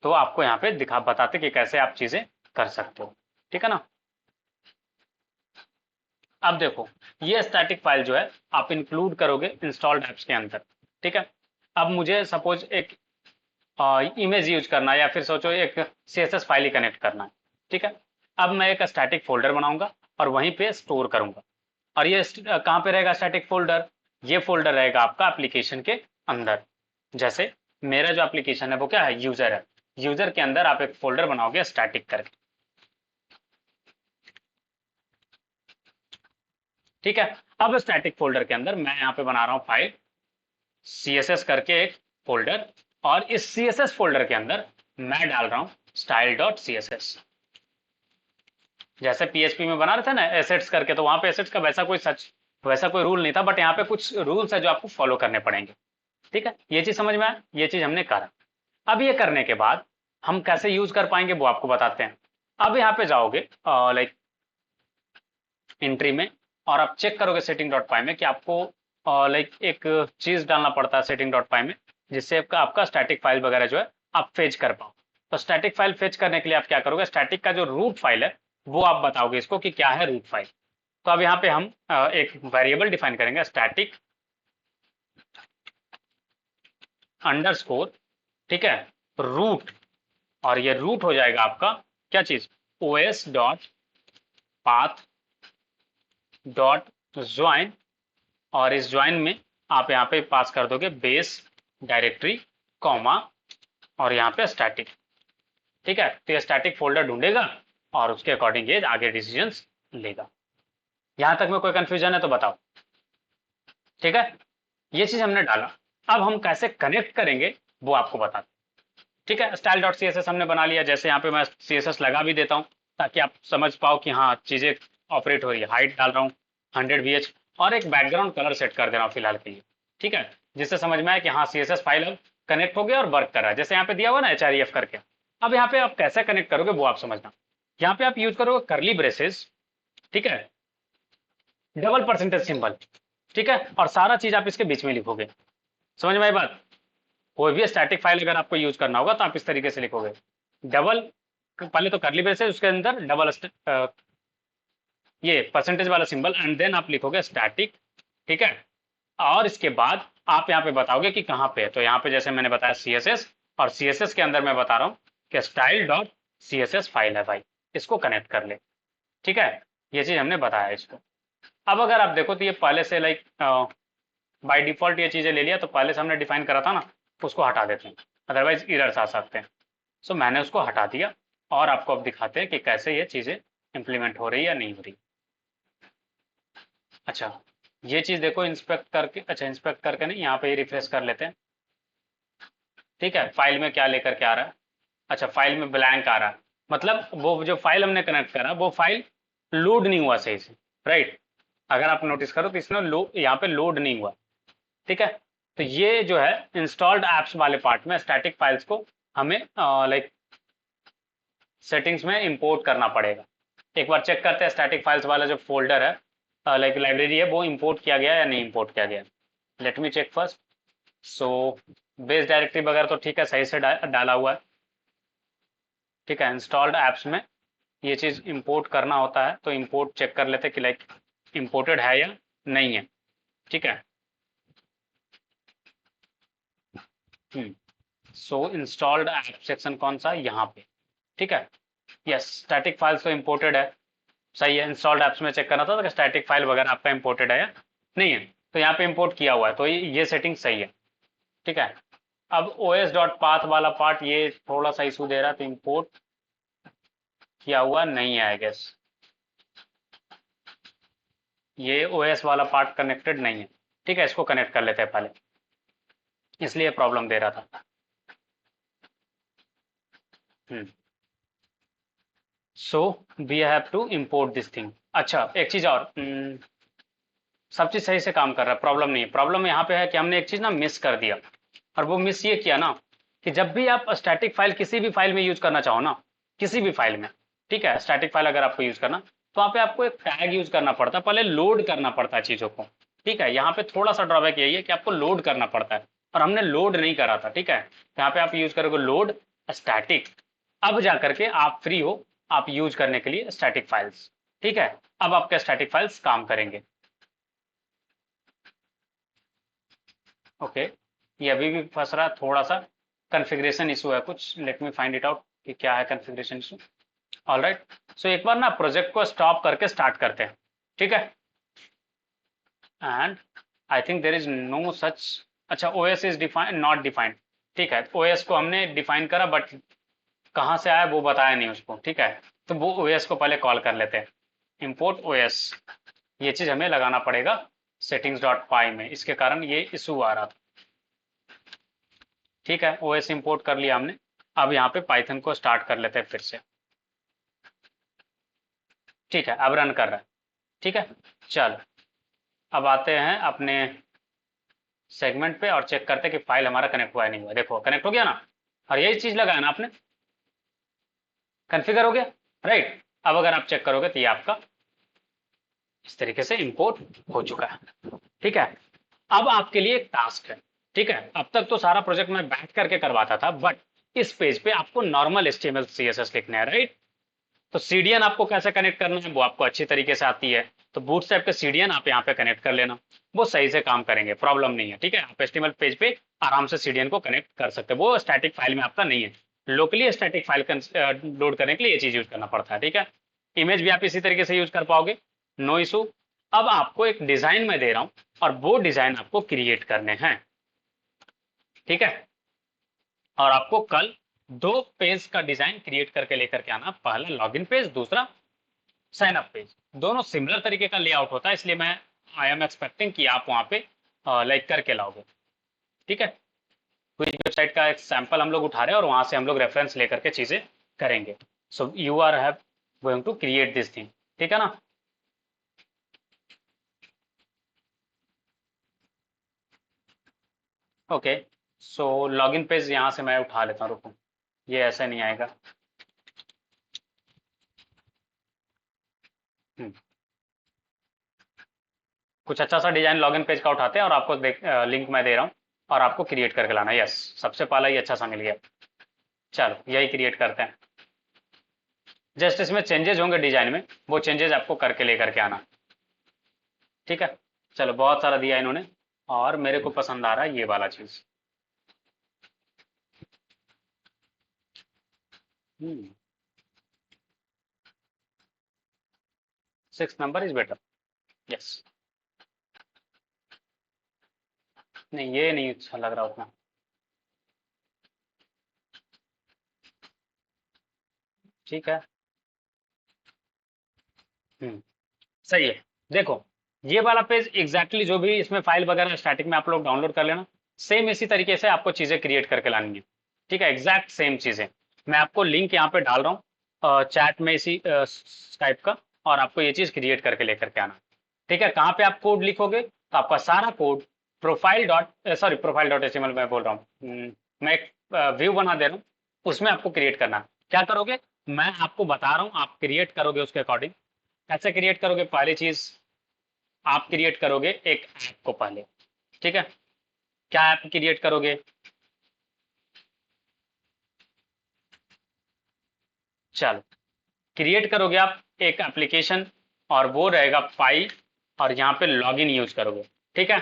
तो आपको यहाँ पे दिखा बताते कि कैसे आप चीजें कर सकते हो, ठीक है ना? अब देखो, ये स्टैटिक फाइल जो है आप इंक्लूड करोगे इंस्टॉल्ड ऐप्स के अंदर। ठीक है, अब मुझे सपोज एक इमेज यूज करना है, या फिर सोचो एक सीएसएस फाइल ही कनेक्ट करना है। ठीक है, अब मैं एक स्टैटिक फोल्डर बनाऊंगा और वहीं पे स्टोर करूंगा। और ये कहाँ पे रहेगा स्टैटिक फोल्डर? ये फोल्डर रहेगा आपका एप्लीकेशन के अंदर। जैसे मेरा जो एप्लीकेशन है वो क्या है, यूजर है। यूजर के अंदर आप एक फोल्डर बनाओगे स्टैटिक करके। ठीक है, अब स्टैटिक फोल्डर के अंदर मैं यहाँ पे बना रहा हूँ फाइल सीएसएस करके एक फोल्डर, और इस सीएसएस फोल्डर के अंदर मैं डाल रहा हूँ स्टाइल डॉट सीएसएस। जैसे पीएचपी में बना रहे थे ना एसेट्स करके, तो वहां पे एसेट्स का वैसा कोई रूल नहीं था, बट यहाँ पे कुछ रूल्स है जो आपको फॉलो करने पड़ेंगे। ठीक है, ये चीज समझ में आया, ये चीज हमने करा। अब ये करने के बाद हम कैसे यूज कर पाएंगे वो आपको बताते हैं। अब यहाँ पे जाओगे लाइक एंट्री में, और आप चेक करोगे सेटिंग डॉट पाई में कि आपको लाइक एक चीज डालना पड़ता है सेटिंग डॉट पाई में, जिससे आपका आपका स्टैटिक फाइल वगैरह जो है आप फेच कर पाओ। तो स्टैटिक फाइल फेच करने के लिए आप क्या करोगे, स्टैटिक का जो रूट फाइल है वो आप बताओगे इसको कि क्या है रूट फाइल। तो अब यहाँ पे हम एक वेरिएबल डिफाइन करेंगे स्टैटिक अंडरस्कोर, ठीक है, रूट। और ये रूट हो जाएगा आपका क्या चीज, OS dot path dot join, और इस ज्वाइन में आप यहाँ पे पास कर दोगे बेस डायरेक्टरी, कॉमा, और यहाँ पे स्टैटिक। ठीक है, तो ये स्टैटिक फोल्डर ढूंढेगा और उसके अकॉर्डिंग ये आगे डिसीजंस लेगा। यहां तक में कोई कंफ्यूजन है तो बताओ। ठीक है, ये चीज हमने डाला। अब हम कैसे कनेक्ट करेंगे वो आपको बताते हैं। ठीक है, style dot C S S हमने बना लिया। जैसे यहाँ पे मैं सी एस एस लगा भी देता हूँ ताकि आप समझ पाओ कि हाँ चीजें ऑपरेट हो रही है। हाइट डाल रहा हूँ 100 VH और एक बैकग्राउंड कलर सेट कर दे रहा हूँ फिलहाल के लिए। ठीक है, जिससे समझ में आए कि हाँ सी एस एस फाइल अब कनेक्ट हो गया और वर्क कर रहा है, जैसे यहाँ पे दिया हुआ ना HREF करके। अब यहाँ पे आप कैसे कनेक्ट करोगे वो आप समझना। यहाँ पे आप यूज करोगे करली ब्रेसेस, ठीक है, डबल परसेंटेज सिंबल, ठीक है, और सारा चीज आप इसके बीच में लिखोगे। समझ में आई बात? कोई भी स्टैटिक फाइल अगर आपको यूज करना होगा तो आप इस तरीके से लिखोगे। डबल, पहले तो करली ब्रेसेस, उसके अंदर डबल ये परसेंटेज वाला सिंबल, एंड देन आप लिखोगे स्टैटिक। ठीक है, और इसके बाद आप यहाँ पे बताओगे कि कहाँ पे है। तो यहाँ पे जैसे मैंने बताया CSS, और CSS के अंदर मैं बता रहा हूँ कि स्टाइल डॉट CSS फाइल है भाई, इसको कनेक्ट कर ले। ठीक है, ये चीज हमने बताया इसको। अब अगर आप देखो तो ये पहले से लाइक बाय डिफॉल्ट ये चीजें ले लिया, तो पहले से हमने डिफाइन करा था ना, उसको हटा देते हैं, अदरवाइज एरर्स आ सकते हैं। सो मैंने उसको हटा दिया और आपको अब दिखाते हैं कि कैसे ये चीजें इंप्लीमेंट हो रही है या नहीं हो रही। अच्छा, ये चीज देखो इंस्पेक्ट करके, अच्छा इंस्पेक्ट करके नहीं, यहाँ पे ही रिफ्रेश कर लेते हैं। ठीक है, फाइल में क्या लेकर के आ रहा है? अच्छा, फाइल में ब्लैंक आ रहा है, मतलब वो जो फाइल हमने कनेक्ट करा वो फाइल लोड नहीं हुआ सही से, राइट। अगर आप नोटिस करो तो इसमें यहाँ पे लोड नहीं हुआ। ठीक है, तो ये जो है इंस्टॉल्ड एप्स वाले पार्ट में स्टैटिक फाइल्स को हमें लाइक सेटिंग्स में इंपोर्ट करना पड़ेगा। एक बार चेक करते हैं स्टैटिक फाइल्स वाला जो फोल्डर है, लाइक लाइब्रेरी है, वो इंपोर्ट किया गया या नहीं इंपोर्ट किया गया। Let me check first. So base directory वगैरह तो ठीक है, सही से डाला हुआ है। ठीक है, इंस्टॉल्ड एप्स में ये चीज इंपोर्ट करना होता है, तो इंपोर्ट चेक कर लेते हैं कि लाइक इंपोर्टेड है या नहीं है। ठीक है, सो इंस्टॉल्ड ऐप सेक्शन कौन सा, यहाँ पे। ठीक है, यस स्टैटिक फाइल्स तो इंपोर्टेड है, सही है। इंस्टॉल्ड ऐप्स में चेक करना था कि स्टैटिक फाइल वगैरह आपका इंपोर्टेड है या नहीं है, तो यहाँ पे इंपोर्ट किया हुआ है, तो ये सेटिंग सही है। ठीक है, अब ओएस डॉट पाथ वाला पार्ट ये थोड़ा सा इशू दे रहा है, तो इंपोर्ट किया हुआ नहीं है आई गेस। ये ओएस वाला पार्ट कनेक्टेड नहीं है। ठीक है, इसको कनेक्ट कर लेते हैं पहले, इसलिए प्रॉब्लम दे रहा था। So we have to import this thing. अच्छा एक चीज और, सब चीज सही से काम कर रहा है, प्रॉब्लम नहीं है। प्रॉब्लम यहाँ पे है कि हमने एक चीज ना मिस कर दिया, और वो मिस ये किया ना कि जब भी आप स्टैटिक फाइल किसी भी फाइल में यूज करना चाहो ना, किसी भी फाइल में, ठीक है, स्टैटिक फाइल अगर आपको यूज करना, तो वहाँ पे आपको एक टैग यूज करना पड़ता है, पहले लोड करना पड़ता है चीजों को। ठीक है, यहाँ पे थोड़ा सा ड्रॉबैक यही है कि आपको लोड करना पड़ता है, और हमने लोड नहीं करा था। ठीक है, यहाँ पे आप यूज करोगे लोड स्टैटिक, अब जा करके आप फ्री हो, आप यूज करने के लिए स्टैटिक फाइल्स। ठीक है, अब आपके स्टैटिक फाइल्स काम करेंगे। ओके, ये अभी भी फंस रहा है थोड़ा सा, कन्फिग्रेशन इशू है कुछ। Let me find it out कि क्या है कन्फिग्रेशन इशू। ऑल राइट, सो एक बार ना प्रोजेक्ट को स्टॉप करके स्टार्ट करते हैं। ठीक है, and I think there is no such, अच्छा OS is defined not defined. ठीक है, ओएस को हमने डिफाइन करा, बट कहाँ से आया वो बताया नहीं उसको। ठीक है, तो वो ओएस को पहले कॉल कर लेते हैं, इंपोर्ट ओएस। ये चीज हमें लगाना पड़ेगा सेटिंग्स डॉट पाई में, इसके कारण ये इशू आ रहा था। ठीक है, ओएस इंपोर्ट कर लिया हमने। अब यहाँ पे पाइथन को स्टार्ट कर लेते हैं फिर से। ठीक है, अब रन कर रहा है। ठीक है, चल अब आते हैं अपने सेगमेंट पे और चेक करते हैं कि फाइल हमारा कनेक्ट हुआ है नहीं हुआ। देखो कनेक्ट हो गया ना, और यही चीज लगाया ना आपने, कन्फिगर हो गया, राइट। अब अगर आप चेक करोगे तो ये आपका इस तरीके से इंपोर्ट हो चुका है। ठीक है, अब आपके लिए एक टास्क है। ठीक है, अब तक तो सारा प्रोजेक्ट मैं बैठ करके करवाता था, बट इस पेज पे आपको नॉर्मल HTML CSS लिखना है, राइट। तो सीडीएन आपको कैसे कनेक्ट करना है वो आपको अच्छी तरीके से आती है, तो बूटस्ट्रैप के सीडीएन आप यहाँ पे कनेक्ट कर लेना, वो सही से काम करेंगे, प्रॉब्लम नहीं है। ठीक है, आप HTML पेज पे आराम से सीडीएन को कनेक्ट कर सकते हैं, वो स्टैटिक फाइल में आपका नहीं है। लोकली स्टैटिक फाइल लोड करने के लिए ये चीज यूज करना पड़ता है। ठीक है, इमेज भी आप इसी तरीके से यूज कर पाओगे, नो इशू। अब आपको एक डिजाइन में दे रहा हूं, और वो डिजाइन आपको क्रिएट करने हैं। ठीक है, और आपको कल दो पेज का डिजाइन क्रिएट करके लेकर के आना, पहला लॉगिन पेज, दूसरा साइन अप पेज। दोनों सिमिलर तरीके का लेआउट होता है, इसलिए मैं आई एम एक्सपेक्टिंग कि आप वहां पे लाइक करके लाओगे। ठीक है, क्विक वेबसाइट का एक सैंपल हम लोग उठा रहे हैं और वहां से हम लोग रेफरेंस लेकर के चीजें करेंगे। So you are have going to create this thing. ठीक है ना। ओके, सो लॉगिन पेज यहाँ से मैं उठा लेता हूँ, रुको, ये ऐसा नहीं आएगा। हम्म, कुछ अच्छा सा डिजाइन लॉगिन पेज का उठाते हैं और आपको लिंक मैं दे रहा हूँ और आपको क्रिएट करके लाना है। यस, सबसे पहला ही अच्छा सा मिल गया। चलो यही क्रिएट करते हैं। जस्ट इसमें चेंजेस होंगे डिजाइन में, वो चेंजेस आपको करके लेकर के आना। ठीक है, चलो बहुत सारा दिया इन्होंने और मेरे को पसंद आ रहा है ये वाला चीज। हम्म, 6 नंबर इज बेटर। यस, नहीं ये नहीं अच्छा लग रहा उतना। ठीक है। हम्म, सही है। देखो, ये वाला पेज एग्जैक्टली जो भी इसमें फाइल वगैरह स्टैटिक में आप लोग डाउनलोड कर लेना, सेम इसी तरीके से आपको चीजें क्रिएट करके लानी है। ठीक है, एग्जैक्ट सेम चीजें। मैं आपको लिंक यहाँ पे डाल रहा हूँ चैट में इसी टाइप का, और आपको ये चीज क्रिएट करके लेकर के आना। ठीक है, कहाँ पे आप कोड लिखोगे तो आपका सारा कोड प्रोफाइल डॉट एच मैं बोल रहा हूँ। मैं एक व्यू बना दे रहा हूँ, उसमें आपको क्रिएट करना है। क्या करोगे, मैं आपको बता रहा हूँ, आप क्रिएट करोगे उसके अकॉर्डिंग। कैसे क्रिएट करोगे, पहली चीज आप क्रिएट करोगे एक ऐप को पहले। ठीक है, क्या ऐप क्रिएट करोगे, चलो क्रिएट करोगे आप एक एप्लीकेशन, और वो रहेगा पाई, और यहाँ पे लॉगिन यूज करोगे। ठीक है,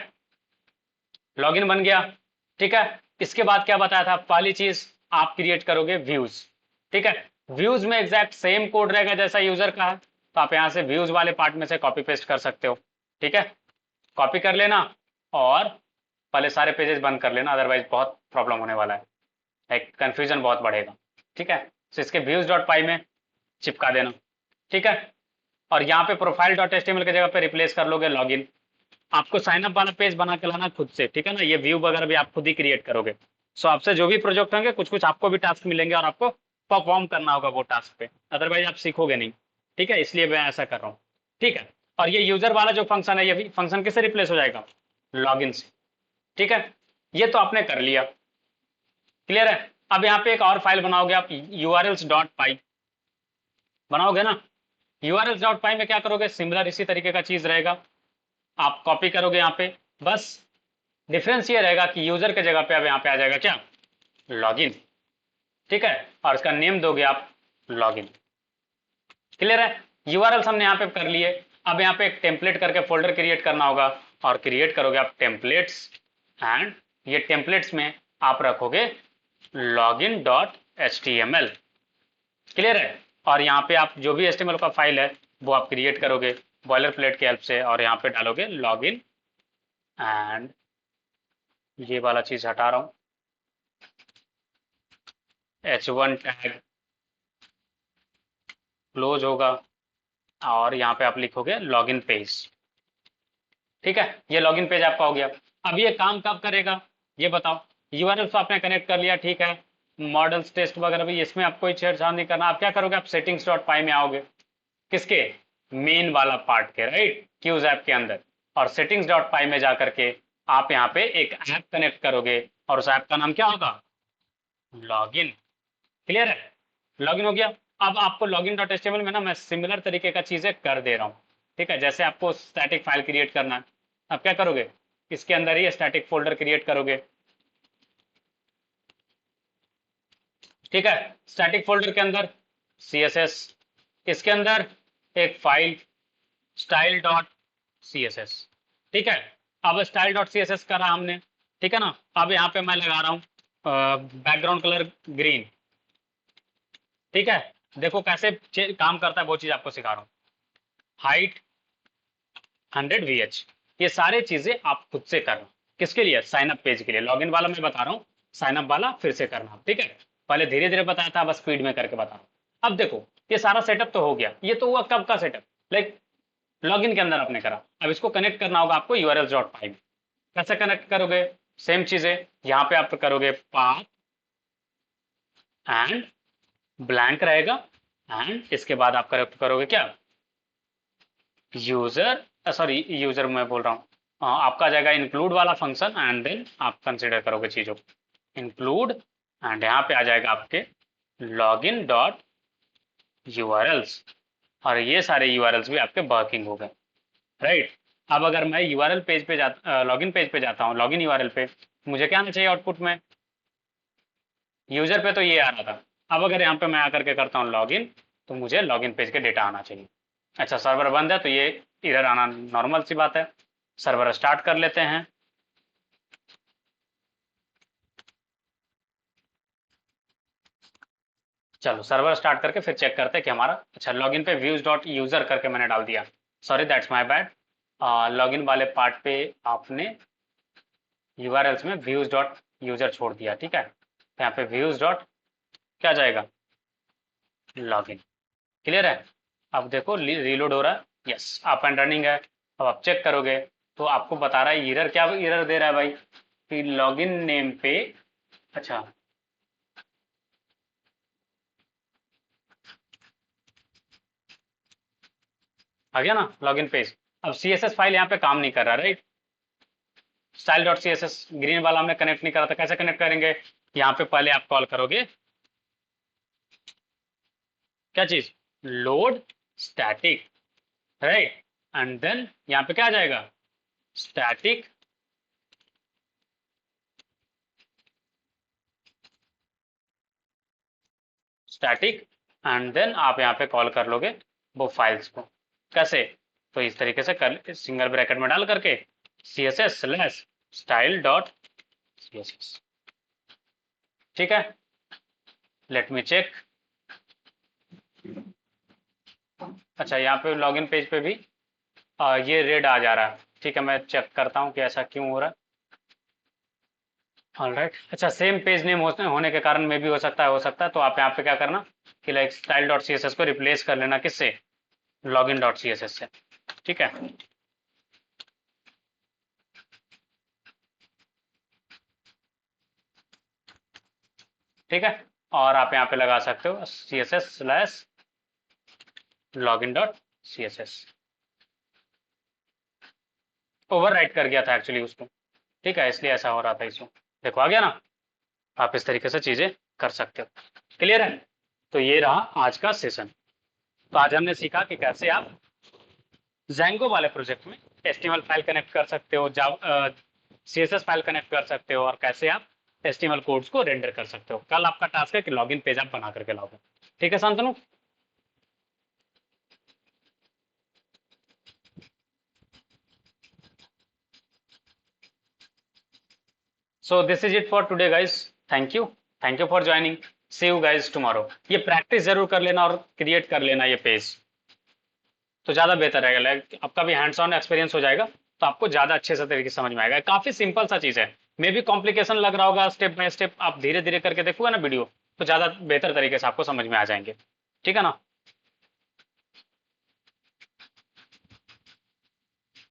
लॉगिन बन गया। ठीक है, इसके बाद क्या बताया था, पहली चीज आप क्रिएट करोगे व्यूज। ठीक है, व्यूज में एग्जैक्ट सेम कोड रहेगा जैसा यूजर का है, तो आप यहाँ से व्यूज वाले पार्ट में से कॉपी पेस्ट कर सकते हो। ठीक है, कॉपी कर लेना और पहले सारे पेजेस बंद कर लेना, अदरवाइज बहुत प्रॉब्लम होने वाला है, लाइक कन्फ्यूजन बहुत बढ़ेगा। ठीक है, तो इसके व्यूज डॉट पाई में चिपका देना। ठीक है, और यहाँ पे प्रोफाइल डॉट एचटीएमएल की जगह पे रिप्लेस कर लोगे लॉगिन। आपको साइन अप वाला पेज बना के लाना खुद से। ठीक है ना, ये व्यू वगैरह भी आप खुद ही क्रिएट करोगे। सो आपसे जो भी प्रोजेक्ट होंगे कुछ कुछ आपको भी टास्क मिलेंगे और आपको परफॉर्म करना होगा वो टास्क पे, अदरवाइज आप सीखोगे नहीं। ठीक है, इसलिए मैं ऐसा कर रहा हूँ। ठीक है, और ये यूजर वाला जो फंक्शन है, ये भी फंक्शन किससे रिप्लेस हो जाएगा, लॉगिन से। ठीक है, ये तो आपने कर लिया, क्लियर है। अब यहाँ पे एक और फाइल बनाओगे आप, यूआरएल्स डॉट पाई बनाओगे ना। यूआरएल्स डॉट पाई में क्या करोगे, सिमिलर इसी तरीके का चीज रहेगा, आप कॉपी करोगे यहाँ पे, बस डिफरेंस ये रहेगा कि यूजर के जगह पे अब यहाँ पे आ जाएगा क्या, लॉगिन। ठीक है, और इसका नेम दोगे आप लॉगिन। क्लियर है, यूआरएल्स हमने यहाँ पे कर लिए। अब यहाँ पे एक टेम्पलेट करके फोल्डर क्रिएट करना होगा, और क्रिएट करोगे आप टेम्पलेट्स, एंड ये टेम्पलेट्स में आप रखोगे login dot H T M L. Clear है, और यहाँ पे आप जो भी एचटीएमएल का फाइल है वो आप क्रिएट करोगे बॉयलर प्लेट के हेल्प से, और यहाँ पे डालोगे लॉगिन, एंड ये वाला चीज हटा रहा हूँ, H1 टैग क्लोज होगा, और यहाँ पे आप लिखोगे लॉगिन पेज। ठीक है, ये लॉगिन पेज आपका हो गया। अब ये काम कब करेगा ये बताओ, यूआरएल तो आपने कनेक्ट कर लिया, ठीक है, मॉडल्स टेस्ट वगैरह भी इसमें आपको कोई छेड़छाड़ नहीं करना। आप क्या करोगे, आप सेटिंग्स डॉट पाई में आओगे, किसके, मेन वाला पार्ट के, राइट, क्यूज ऐप के अंदर, और सेटिंग्स डॉट पाई में जाकर के आप यहाँ पे एक ऐप कनेक्ट करोगे, और उस ऐप का नाम क्या होगा, लॉगिन। क्लियर है, लॉगिन हो गया। अब आपको लॉगिन डॉट एचटीएमएल में ना मैं सिमिलर तरीके का चीजें कर दे रहा हूँ। ठीक है, जैसे आपको स्टैटिक फाइल क्रिएट करना है, अब क्या करोगे, इसके अंदर ही स्टैटिक फोल्डर क्रिएट करोगे। ठीक है, स्टैटिक फोल्डर के अंदर CSS, इसके अंदर एक file style dot C S S. ठीक है, अब style dot C S S करा हमने, ठीक है ना। अब यहाँ पे मैं लगा रहा हूँ बैकग्राउंड कलर ग्रीन। ठीक है, देखो कैसे काम करता है वो चीज आपको सिखा रहा हूँ। हाइट 100 VH, ये सारे चीजें आप खुद से करना, किसके लिए, साइन अप पेज के लिए। लॉगिन वाला मैं बता रहा हूँ, साइन अप वाला फिर से करना। ठीक है, पहले धीरे धीरे बताया था, बस स्पीड में करके बता रहा हूँ। अब देखो ये सारा सेटअप तो हो गया, ये तो हुआ कब का सेटअप, लाइक लॉगिन के अंदर आपने करा। अब इसको कनेक्ट करना होगा आपको यूआरएल डॉट पाई में। कैसे कनेक्ट करोगे? सेम चीजें यहाँ पे आप करोगे, पाथ एंड ब्लैंक रहेगा, एंड इसके बाद आप कनेक्ट करोगे क्या, यूजर, सॉरी यूजर मैं बोल रहा हूँ, आपका आ जाएगा इंक्लूड वाला फंक्शन, एंड देन आप कंसिडर करोगे चीजों को इंक्लूड, एंड यहाँ पे आ जाएगा आपके लॉगिन डॉट यूआरएल्स, और ये सारे यूआरएल्स भी आपके वर्किंग हो गए, राइट। अब अगर मैं यूआरएल पेज पे जाता, लॉगिन पेज पे जाता हूँ, लॉगिन यूआरएल पे, मुझे क्या आना चाहिए आउटपुट में, यूजर पे तो ये आ रहा था। अब अगर यहाँ पे मैं आकर के करता हूँ लॉगिन, तो मुझे लॉगिन पेज के डेटा आना चाहिए। अच्छा, सर्वर बंद है तो ये एरर आना नॉर्मल सी बात है। सर्वर स्टार्ट कर लेते हैं। चलो सर्वर स्टार्ट करके फिर चेक करते हैं कि हमारा, अच्छा लॉगिन पे व्यूज डॉट यूजर करके मैंने डाल दिया, sorry that's my bad. Login वाले पार्ट पे आपने यूआरएल्स में व्यूज डॉट यूजर छोड़ दिया, ठीक है। तो यहाँ पे व्यूज डॉट क्या जाएगा, लॉगिन। क्लियर है? अब देखो रीलोड हो रहा है, यस अप एंड रनिंग है। अब आप चेक करोगे तो आपको बता रहा है एरर, क्या एरर दे रहा है भाई, कि लॉगिन नेम पे, अच्छा आ गया ना लॉगिन पेज। अब सीएसएस फाइल यहाँ पे काम नहीं कर रहा, right. Style dot C S S green वाला हमने कनेक्ट नहीं करा था, कैसे कनेक्ट करेंगे, यहाँ पे पहले आप कॉल करोगे क्या चीज, load static, right, and then यहाँ पे क्या आ जाएगा, स्टैटिक स्टैटिक, एंड देन आप यहाँ पे कॉल कर लोगे वो फाइल्स को। कैसे, तो इस तरीके से कर, सिंगल ब्रैकेट में डाल करके C S S slash style dot C S S, ठीक है। Let me check. अच्छा यहाँ पे लॉगिन पेज पे भी ये रेड आ जा रहा है, ठीक है, मैं चेक करता हूँ कि ऐसा क्यों हो रहा है। ऑलराइट, अच्छा सेम पेज नेम होने के कारण में भी हो सकता है। तो आप यहाँ पे क्या करना कि like style dot C S S को रिप्लेस कर लेना, किससे, login dot C S S से, ठीक है। ठीक है, और आप यहाँ पे लगा सकते हो C S S slash login dot C S S, overwrite कर गया था एक्चुअली उसको, ठीक है, इसलिए ऐसा हो रहा था इसमें। देखो आ गया ना, आप इस तरीके से चीजें कर सकते हो। क्लियर है? तो ये रहा आज का सेशन। तो आज हमने सीखा कि कैसे आप Django वाले प्रोजेक्ट में HTML फाइल कनेक्ट कर सकते हो, जाव CSS फाइल कनेक्ट कर सकते हो, और कैसे आप HTML कोड्स को रेंडर कर सकते हो। कल आपका टास्क है कि लॉगिन पेज आप बना करके लाओगे, ठीक है Shantanu. So this is it for today guys, thank you for joining, see you guys tomorrow. ये प्रैक्टिस जरूर कर लेना और क्रिएट कर लेना ये पेज, तो ज़्यादा बेहतर रहेगा, लाइक आपका भी हैंड्स ऑन एक्सपीरियंस हो जाएगा, तो आपको ज़्यादा अच्छे से तरीके से समझ में आएगा। काफ़ी सिंपल सा चीज़ है, मे भी कॉम्प्लिकेशन लग रहा होगा, स्टेप बाय स्टेप आप धीरे धीरे करके देखोगे ना वीडियो, तो ज़्यादा बेहतर तरीके से आपको समझ में आ जाएंगे, ठीक है ना।